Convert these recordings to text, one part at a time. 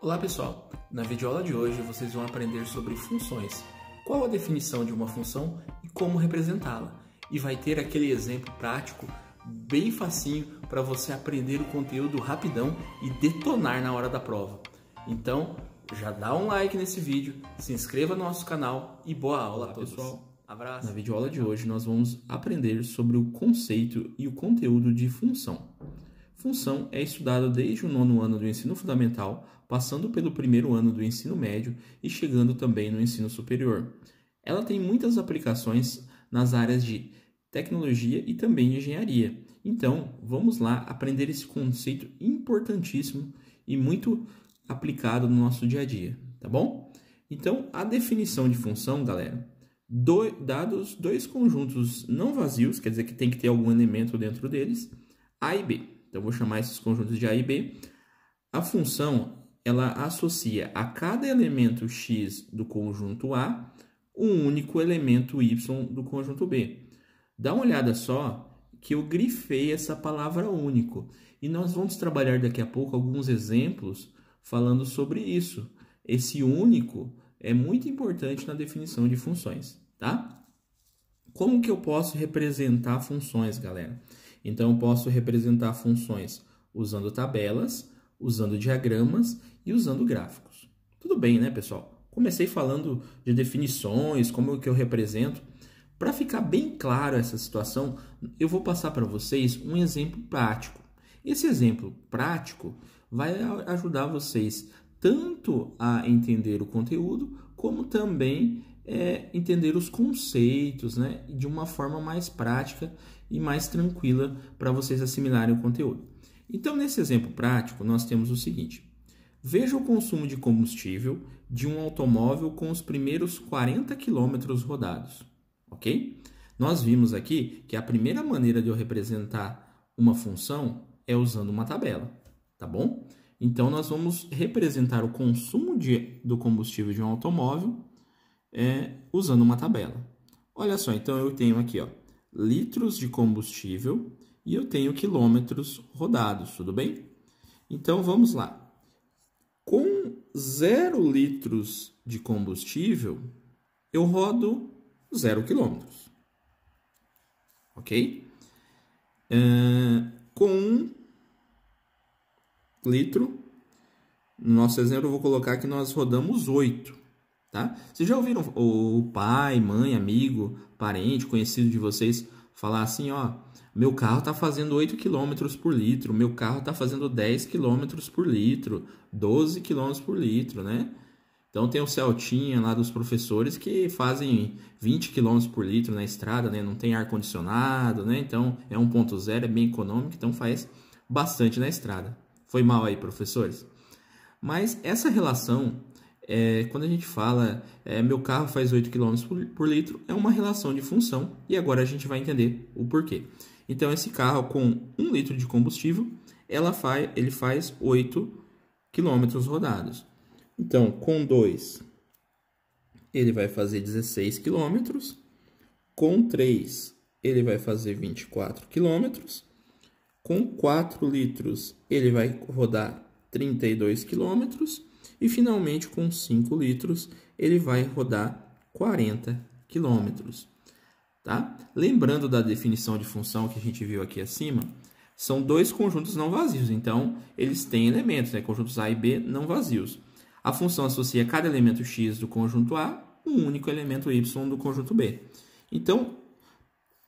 Olá pessoal, na videoaula de hoje vocês vão aprender sobre funções, qual a definição de uma função e como representá-la. E vai ter aquele exemplo prático bem facinho para você aprender o conteúdo rapidão e detonar na hora da prova. Então já dá um like nesse vídeo, se inscreva no nosso canal e boa aula a todos. Pessoal. Abraço. Na videoaula de hoje nós vamos aprender sobre o conceito e o conteúdo de função. Função é estudado desde o 9º ano do ensino fundamental, passando pelo 1º ano do ensino médio e chegando também no ensino superior. Ela tem muitas aplicações nas áreas de tecnologia e também de engenharia. Então, vamos lá aprender esse conceito importantíssimo e muito aplicado no nosso dia a dia, tá bom? Então, a definição de função, galera, dados dois conjuntos não vazios, quer dizer que tem que ter algum elemento dentro deles, A e B. Então, vou chamar esses conjuntos de A e B. A função, ela associa a cada elemento x do conjunto A um único elemento y do conjunto B. Dá uma olhada só que eu grifei essa palavra único. E nós vamos trabalhar daqui a pouco alguns exemplos falando sobre isso. Esse único é muito importante na definição de funções, tá? Como que eu posso representar funções, galera? Então, eu posso representar funções usando tabelas, usando diagramas e usando gráficos. Tudo bem, né, pessoal? Comecei falando de definições, como que eu represento. Para ficar bem claro essa situação, eu vou passar para vocês um exemplo prático. Esse exemplo prático vai ajudar vocês tanto a entender o conteúdo, como também entender os conceitos, né, de uma forma mais prática e mais tranquila para vocês assimilarem o conteúdo. Então, nesse exemplo prático, nós temos o seguinte. Veja o consumo de combustível de um automóvel com os primeiros 40 quilômetros rodados, ok? Nós vimos aqui que a primeira maneira de eu representar uma função é usando uma tabela, tá bom? Então, nós vamos representar o consumo do combustível de um automóvel usando uma tabela. Olha só, então eu tenho aqui, ó, litros de combustível e eu tenho quilômetros rodados, tudo bem? Então, vamos lá. Com 0 litros de combustível, eu rodo 0 quilômetros, ok? Com 1 litro, no nosso exemplo eu vou colocar que nós rodamos 8, tá? Vocês já ouviram o pai, mãe, amigo, parente, conhecido de vocês falar assim, ó, meu carro está fazendo 8 km por litro, meu carro está fazendo 10 km por litro, 12 km por litro, né? Então tem o Celtinha lá dos professores que fazem 20 km por litro na estrada, né? Não tem ar-condicionado, né? Então é 1.0, é bem econômico, então faz bastante na estrada. Foi mal aí, professores? Mas essa relação, quando a gente fala meu carro faz 8 km por litro, é uma relação de função e agora a gente vai entender o porquê. Então, esse carro com 1 litro de combustível, ele faz 8 km rodados. Então, com 2, ele vai fazer 16 km. Com 3, ele vai fazer 24 km. Com 4 litros, ele vai rodar 32 km. E, finalmente, com 5 litros, ele vai rodar 40 km. Tá? Lembrando da definição de função que a gente viu aqui acima, são dois conjuntos não vazios, então eles têm elementos, né? Conjuntos A e B não vazios. A função associa cada elemento x do conjunto A um único elemento y do conjunto B. Então,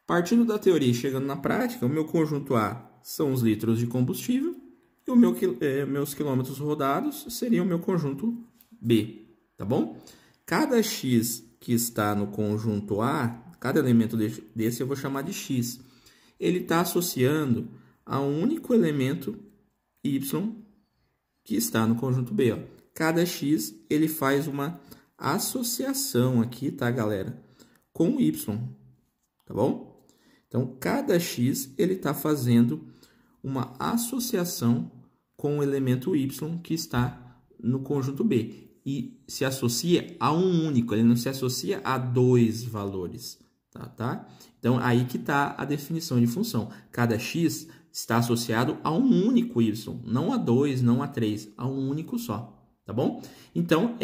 partindo da teoria e chegando na prática, o meu conjunto A são os litros de combustível e meus quilômetros rodados seriam o meu conjunto B, tá bom? Cada x que está no conjunto A, cada elemento desse eu vou chamar de x. Ele está associando a um único elemento y que está no conjunto B. Ó. Cada x ele faz uma associação aqui, tá, galera? Com o y, tá bom? Então, cada x ele está fazendo uma associação com o elemento y que está no conjunto B. E se associa a um único, ele não se associa a dois valores. Tá? Então, aí que está a definição de função. Cada x está associado a um único y, não a 2, não a 3, a um único só. tá bom? Então,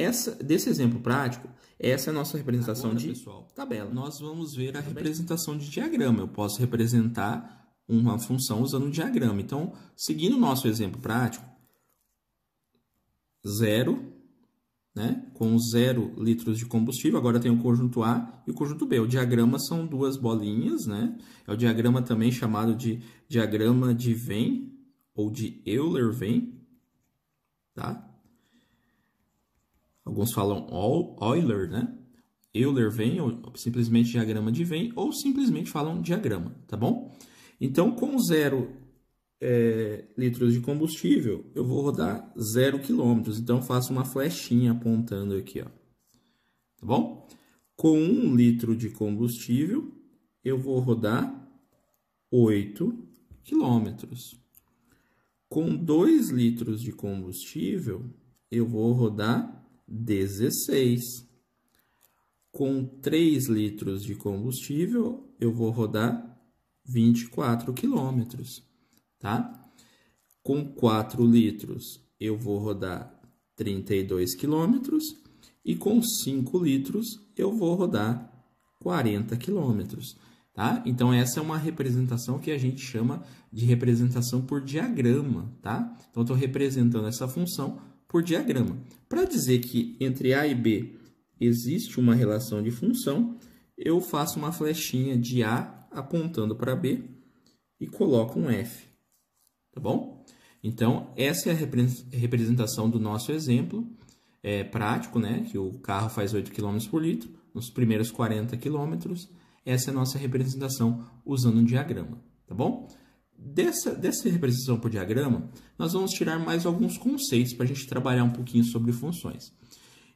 desse exemplo prático, essa é a nossa representação Agora, de pessoal, tabela. nós vamos ver a representação de diagrama. Eu posso representar uma função usando um diagrama. Então, seguindo o nosso exemplo prático, 0, né, com 0 litros de combustível, agora tem o conjunto A e o conjunto B. O diagrama são duas bolinhas, né? É o diagrama também chamado de diagrama de Venn ou de Euler-Venn, tá? Alguns falam Euler, né? Euler-Venn, ou simplesmente diagrama de Venn, ou simplesmente falam diagrama, tá bom? Então, com 0 litros de combustível, eu vou rodar 0 quilômetros. Então, eu faço uma flechinha apontando aqui, ó. Tá bom? Com 1 litro de combustível, eu vou rodar 8 quilômetros. Com 2 litros de combustível, eu vou rodar 16. Com 3 litros de combustível, eu vou rodar 24 quilômetros, tá? Com 4 litros, eu vou rodar 32 quilômetros. E com 5 litros, eu vou rodar 40 quilômetros, tá? Então, essa é uma representação que a gente chama de representação por diagrama, tá? Então, eu estou representando essa função por diagrama. Para dizer que entre A e B existe uma relação de função, eu faço uma flechinha de A apontando para B e coloco um F, tá bom? Então, essa é a representação do nosso exemplo prático, né? Que o carro faz 8 km por litro, nos primeiros 40 km. Essa é a nossa representação usando um diagrama, tá bom? Dessa representação por diagrama, nós vamos tirar mais alguns conceitos para a gente trabalhar um pouquinho sobre funções.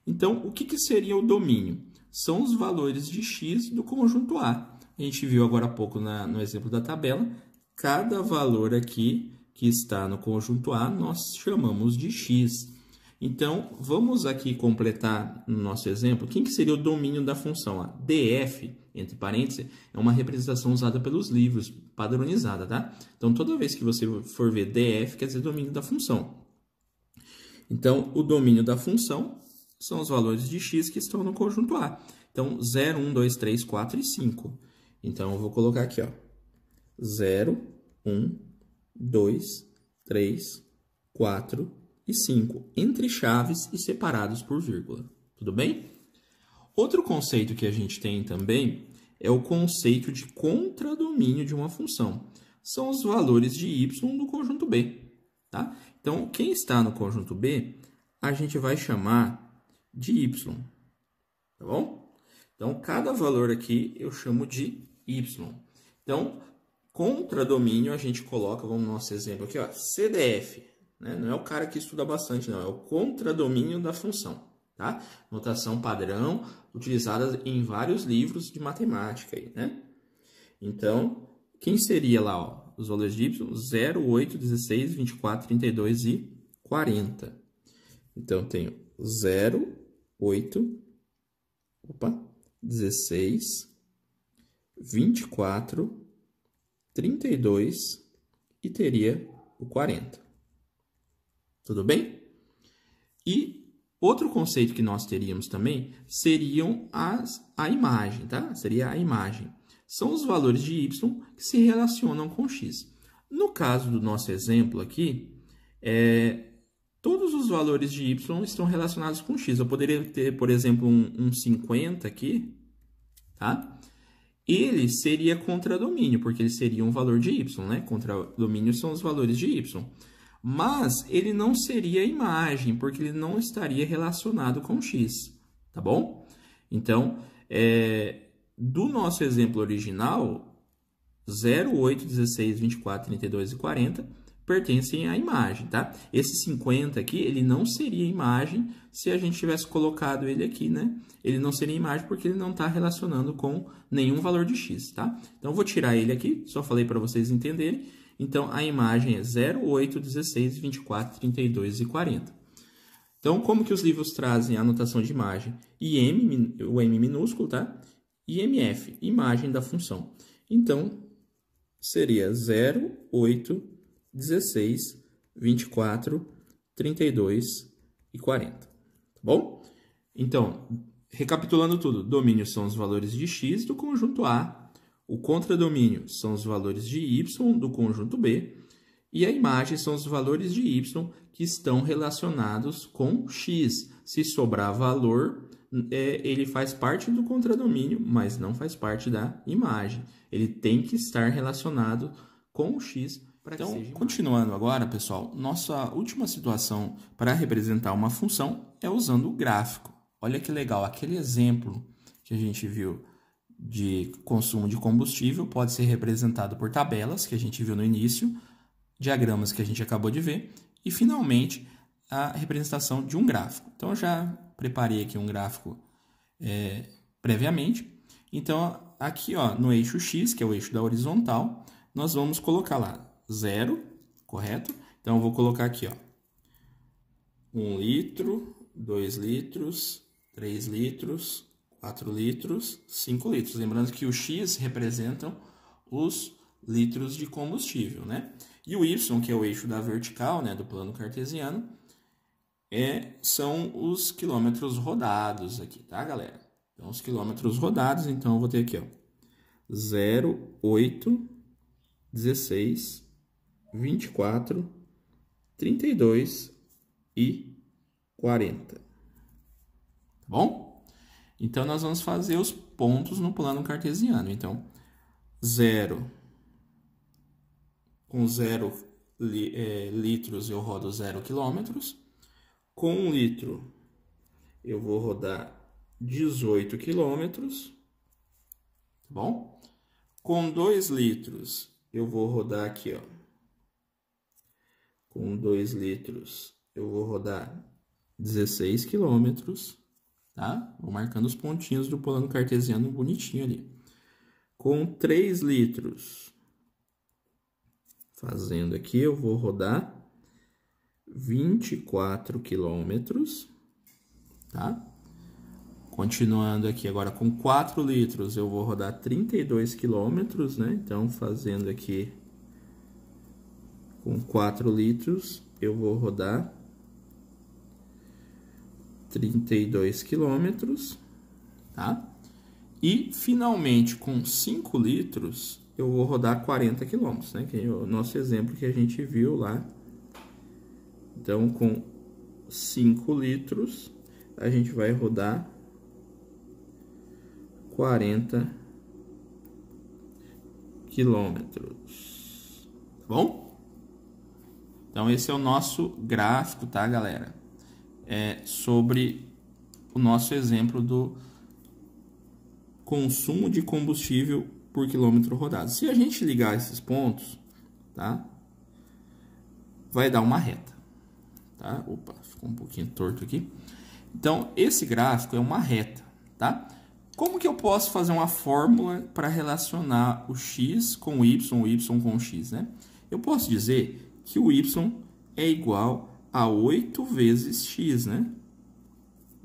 Então, o que seria o domínio? São os valores de x do conjunto A. A gente viu agora há pouco no exemplo da tabela, cada valor aqui que está no conjunto A, nós chamamos de x. Então, vamos aqui completar no nosso exemplo, quem que seria o domínio da função? A df, entre parênteses, é uma representação usada pelos livros, padronizada, tá? Então, toda vez que você for ver df, quer dizer domínio da função. Então, o domínio da função são os valores de x que estão no conjunto A. Então, 0, 1, 2, 3, 4 e 5. Então, eu vou colocar aqui, ó, 0, 1, 2, 3, 4 e 5, entre chaves e separados por vírgula. Tudo bem? Outro conceito que a gente tem também é o conceito de contradomínio de uma função. São os valores de y do conjunto B, tá? Então, quem está no conjunto B, a gente vai chamar de y, tá bom? Então, cada valor aqui eu chamo de y. Então, contradomínio a gente coloca, vamos no nosso exemplo aqui, ó, CDF, né? Não é o cara que estuda bastante, não, é o contradomínio da função, tá? Notação padrão utilizada em vários livros de matemática aí, né? Então, quem seria lá, ó, os valores de y? 0, 8, 16, 24, 32 e 40. Então, tenho 0, 8, 16, 24, 32 e teria o 40. Tudo bem? E outro conceito que nós teríamos também seriam a imagem, tá? Seria a imagem. São os valores de y que se relacionam com x. No caso do nosso exemplo aqui, todos os valores de y estão relacionados com x. Eu poderia ter, por exemplo, um 50 aqui, tá? Ele seria contradomínio, porque ele seria um valor de y, né? Contradomínio são os valores de y. Mas ele não seria imagem, porque ele não estaria relacionado com x, tá bom? Então, do nosso exemplo original, 0, 8, 16, 24, 32 e 40 pertencem à imagem, tá? Esse 50 aqui, ele não seria imagem se a gente tivesse colocado ele aqui, né? Ele não seria imagem porque ele não está relacionando com nenhum valor de x, tá? Então, eu vou tirar ele aqui, só falei para vocês entenderem. Então, a imagem é 0, 8, 16, 24, 32 e 40. Então, como que os livros trazem a notação de imagem? IM, o M minúsculo, tá? IMF, imagem da função. Então, seria 0, 8, 16, 24, 32 e 40. Tá bom? Então, recapitulando tudo, domínio são os valores de x do conjunto A, o contradomínio são os valores de y do conjunto B, e a imagem são os valores de y que estão relacionados com x. Se sobrar valor, ele faz parte do contradomínio, mas não faz parte da imagem. Ele tem que estar relacionado com o x para que seja imagem. Continuando agora, pessoal, nossa última situação para representar uma função é usando o gráfico. Olha que legal, aquele exemplo que a gente viu de consumo de combustível pode ser representado por tabelas, que a gente viu no início, diagramas que a gente acabou de ver, e finalmente a representação de um gráfico. Então eu já preparei aqui um gráfico previamente. Então aqui no eixo X, que é o eixo da horizontal, nós vamos colocar lá 0, correto? Então eu vou colocar aqui 1 litro, 2 litros, 3 litros, 4 litros, 5 litros. Lembrando que o X representam os litros de combustível, né? E o Y, que é o eixo da vertical, né, do plano cartesiano, são os quilômetros rodados aqui, tá, galera? Então, os quilômetros rodados, então, eu vou ter aqui, 0, 8, 16, 24, 32 e 40. Tá bom? Então, nós vamos fazer os pontos no plano cartesiano. Então, 0... Com 0 litros eu rodo 0 quilômetros. Com 1 litro eu vou rodar 18 quilômetros. Tá bom? Com 2 litros eu vou rodar aqui, Com 2 litros eu vou rodar 16 quilômetros. Tá? Vou marcando os pontinhos do plano cartesiano bonitinho ali. Com 3 litros... Fazendo aqui, eu vou rodar 24 quilômetros, tá? Continuando aqui agora com 4 litros, eu vou rodar 32 quilômetros, né? Então, fazendo aqui com 4 litros, eu vou rodar 32 quilômetros, tá? E, finalmente, com 5 litros... eu vou rodar 40 quilômetros, né? Que é o nosso exemplo que a gente viu lá. Então, com 5 litros, a gente vai rodar 40 quilômetros. Tá bom? Então, esse é o nosso gráfico, tá, galera? Sobre o nosso exemplo do consumo de combustível por quilômetro rodado. Se a gente ligar esses pontos, tá? Vai dar uma reta, tá? Opa, ficou um pouquinho torto aqui. Então, esse gráfico é uma reta, tá? Como que eu posso fazer uma fórmula para relacionar o x com o y com o x, né? Eu posso dizer que o y é igual a 8 vezes x, né?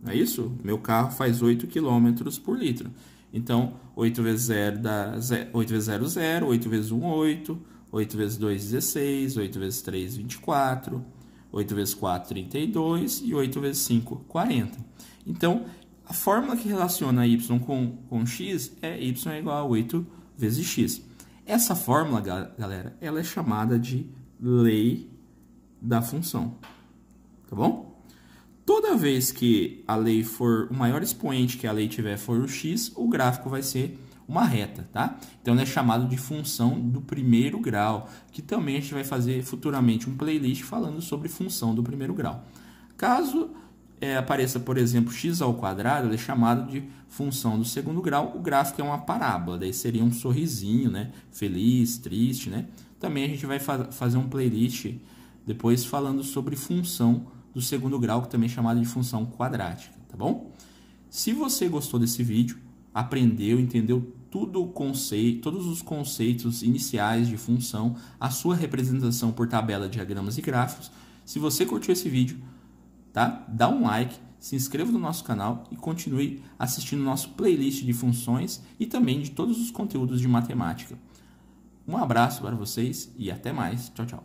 Não é isso? Meu carro faz 8 km por litro. Então, 8 vezes 0 dá 8 vezes 0, 0. 8 vezes 1, 8. 8 vezes 2, 16. 8 vezes 3, 24. 8 vezes 4, 32. E 8 vezes 5, 40. Então, a fórmula que relaciona y com x é y é igual a 8 vezes x. Essa fórmula, galera, ela é chamada de lei da função. Tá bom? Toda vez que a lei for, o maior expoente que a lei tiver for o x, o gráfico vai ser uma reta, tá? Então, ele é chamado de função do primeiro grau, que também a gente vai fazer futuramente um playlist falando sobre função do primeiro grau. Caso apareça, por exemplo, x ao quadrado, ele é chamado de função do segundo grau. O gráfico é uma parábola, daí seria um sorrisinho, né? Feliz, triste, né? Também a gente vai fazer um playlist depois falando sobre função do segundo grau, que também é chamado de função quadrática, tá bom? Se você gostou desse vídeo, aprendeu, entendeu todos os conceitos iniciais de função, a sua representação por tabela, diagramas e gráficos, se você curtiu esse vídeo, tá? Dá um like, se inscreva no nosso canal e continue assistindo nosso playlist de funções e também de todos os conteúdos de matemática. Um abraço para vocês e até mais. Tchau, tchau.